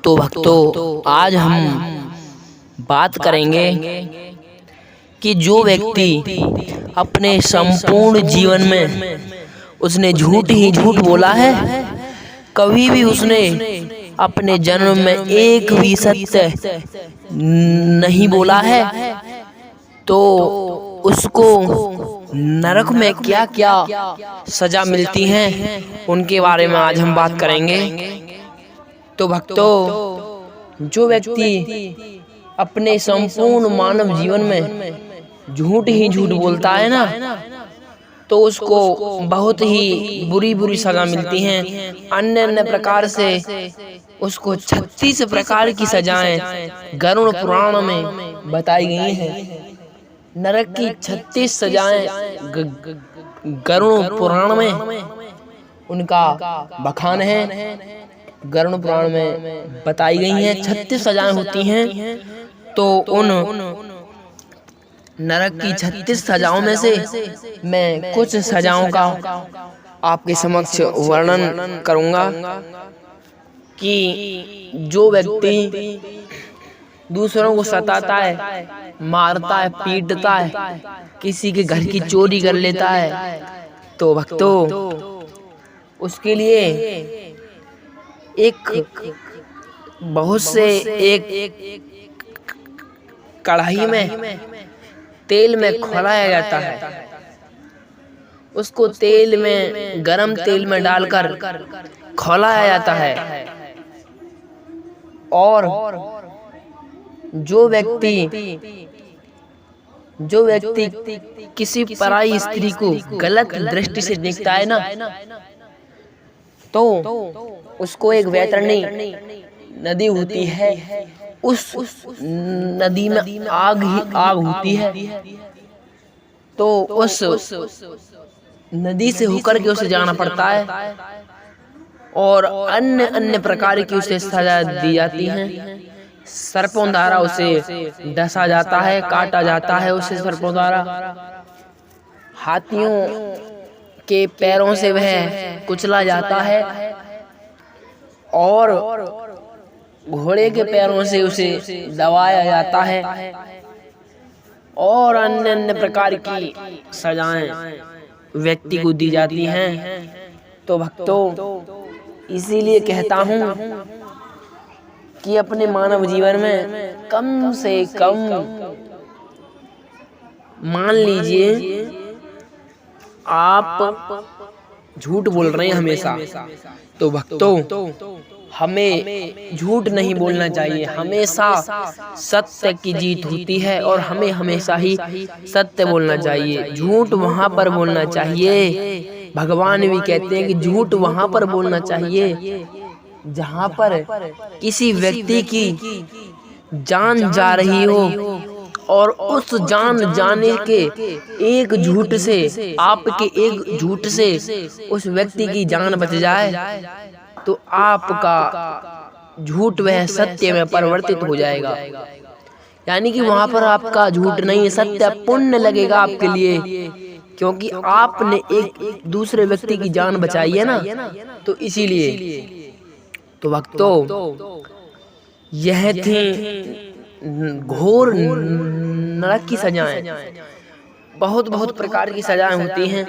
तो भक्तों, आज हम बात करेंगे कि जो व्यक्ति अपने संपूर्ण जीवन में उसने झूठ ही झूठ बोला है, कभी भी उसने अपने जन्म में एक भी सत्य नहीं बोला है, तो उसको नरक में क्या क्या सजा मिलती है उनके बारे में आज हम बात करेंगे। तो भक्तों, जो व्यक्ति अपने संपूर्ण मानव जीवन में झूठ ही झूठ बोलता है ना, तो उसको बहुत ही बुरी बुरी सजा मिलती हैं। अन्य अन्य प्रकार से उसको 36 प्रकार की सजाएं गरुड़ पुराण में बताई गई हैं। नरक की 36 सजाएं गरुड़ पुराण में उनका बखान है, गरुड़ पुराण में बताई गई हैं। 36 सजाएं होती हैं, तो उन नरक की 36 सजाओं में से मैं कुछ सजाओं का आपके समक्ष वर्णन करूंगा कि जो व्यक्ति दूसरों को सताता है, मारता है, पीटता है, किसी के घर की चोरी कर लेता है, तो भक्तों उसके लिए एक बहुत से एक कढ़ाई में तेल में खौलाया जाता है। उसको तेल में, गरम तेल में डालकर खौलाया जाता है, और जो व्यक्ति किसी पराई स्त्री को गलत दृष्टि से देखता है ना, तो उसको एक वैतरणी नदी होती है, उस नदी में आग ही आग होती है, तो उस नदी से होकर के उसे जाना पड़ता है, और अन्य अन्य प्रकार की उसे सजा दी जाती है। सर्पों द्वारा उसे डसा जाता है, काटा जाता है उसे सर्पों द्वारा। हाथियों के पैरों से वह कुचला जाता है, और घोड़े के पैरों से उसे दबाया जाता है, और अन्य अन्य प्रकार की सजाएं व्यक्ति को दी जाती हैं। तो भक्तों, इसीलिए कहता हूँ कि अपने मानव जीवन में कम से कम मान लीजिए आप झूठ बोल रहे हैं हमेशा, तो भक्तों हमें झूठ नहीं बोलना चाहिए। हमेशा सत्य की जीत होती है, और हमें हमेशा ही सत्य बोलना चाहिए। झूठ वहाँ पर बोलना चाहिए, भगवान भी कहते हैं कि झूठ वहाँ पर बोलना चाहिए जहाँ पर किसी व्यक्ति की जान जा रही हो, और उस जान जाने के एक झूठ से, आपके एक झूठ से उस व्यक्ति की जान बच जाए, तो आपका झूठ वह सत्य में परिवर्तित हो जाएगा। यानी कि वहां पर आपका झूठ नहीं, सत्य पुण्य लगेगा आपके लिए, क्योंकि आपने एक दूसरे व्यक्ति की जान बचाई है ना, तो इसीलिए। तो भक्तों, यह थी घोर नरक की सजाएं। बहुत बहुत प्रकार की सजाएं होती हैं।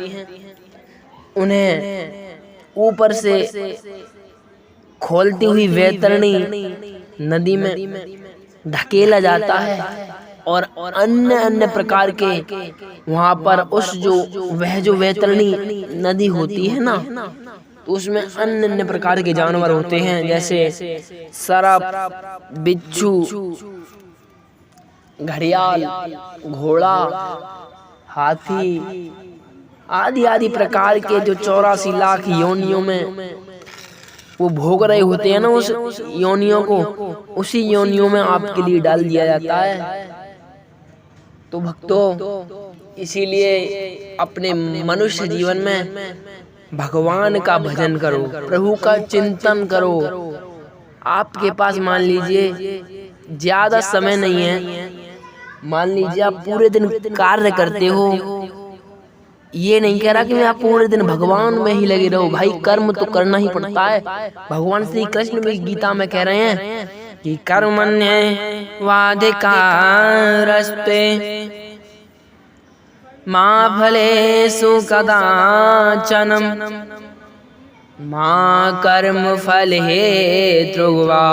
उन्हें ऊपर से खोलती हुई वैतरणी नदी में धकेला जाता है, और अन्य अन्य प्रकार के वहां पर वह जो वैतरणी नदी होती है ना, तो उसमें अन्य अन्य प्रकार के जानवर होते हैं, जैसे सर्प, बिच्छू, घड़ियाल, घोड़ा, हाथी आदि आदि प्रकार के जो 84 लाख योनियों में वो भोग रहे होते हैं ना, उस योनियों को, उसी योनियों में आपके लिए डाल दिया जाता है। तो भक्तों, इसीलिए अपने मनुष्य जीवन में भगवान का भजन करो, प्रभु का चिंतन करो। आपके पास मान लीजिए ज्यादा समय नहीं है, मान लीजिए आप पूरे दिन कार्य करते हो, ये नहीं कह रहा कि मैं आप पूरे दिन भगवान में ही लगे रहो, भाई कर्म तो करना ही पड़ता है। भगवान श्री कृष्ण भी गीता में कह रहे हैं कि कर्मण्येवाधिकारस्ते मा फलेषु कदाचन मा कर्म फल हेतुर्वा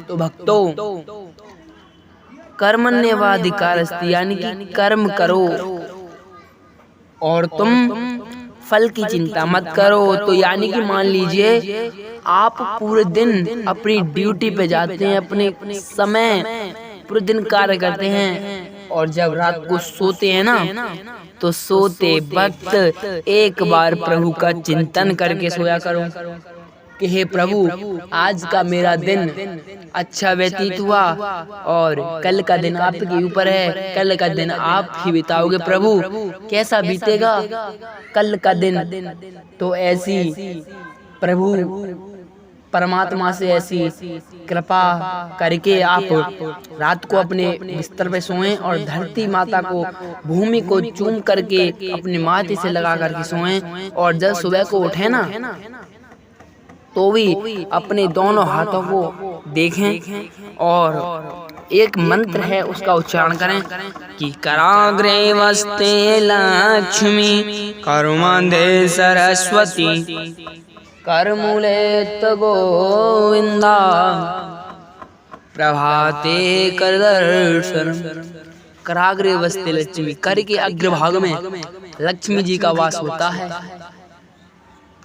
तो भक्तों, कर्मण्येवाधिकारस्ते यानी कि कर्म करो और तुम फल की चिंता मत करो। तो यानी कि मान लीजिए आप पूरे दिन अपनी ड्यूटी पे जाते हैं, अपने समय पूरे दिन कार्य करते हैं, और जब रात को सोते हैं ना, तो सोते वक्त एक बार प्रभु का चिंतन करके सोया करो कि हे प्रभु, आज का मेरा दिन अच्छा व्यतीत हुआ और कल का दिन आपके ऊपर है, कल का दिन आप ही बिताओगे प्रभु, कैसा बीतेगा कल का दिन। तो ऐसी प्रभु परमात्मा से ऐसी कृपा करके आप रात को अपने बिस्तर पे सोएं और धरती माता को, भूमि को चूम करके अपने माथे से लगा करके सोएं, और जब सुबह को उठे ना तो भी अपने दोनों हाथों को देखें और एक मंत्र है उसका उच्चारण करें कि कराग्रे वस्ते लक्ष्मी कर्मंदे सरस्वती करमूले गोविंदा प्रभाते कर दर्शन। कराग्रे वस्ते लक्ष्मी, कर के अग्रभाग में लक्ष्मी जी का वास होता है,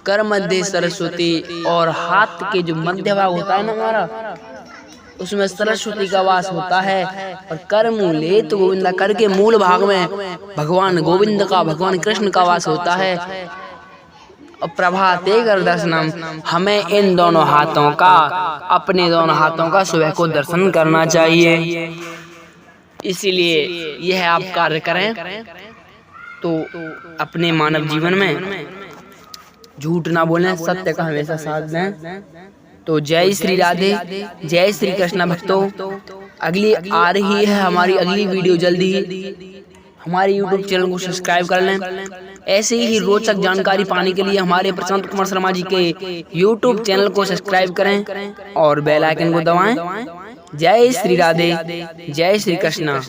कर मध्य सरस्वती, और हाथ के जो मध्य भाग होता है ना हमारा, उसमें सरस्वती का वास होता है, और कर मूले तो गोविंदा, कर के मूल भाग में भगवान गोविंद का, भगवान कृष्ण का वास होता है। और प्रभाते कर दर्शनम, हमें इन दोनों हाथों का, अपने दोनों हाथों का सुबह को दर्शन करना चाहिए। इसीलिए यह आप कार्य करें तो अपने मानव जीवन में झूठ ना बोलें, सत्य का हमेशा साथ दें। तो जय श्री राधे, जय श्री कृष्ण भक्तों। अगली आ रही है हमारी अगली वीडियो जल्दी ही। हमारे YouTube चैनल को सब्सक्राइब कर लें। ऐसे ही रोचक जानकारी पाने के लिए हमारे प्रशांत कुमार शर्मा जी के YouTube चैनल को सब्सक्राइब करें और बेल आइकन को दबाएं। जय श्री राधे, जय श्री कृष्ण।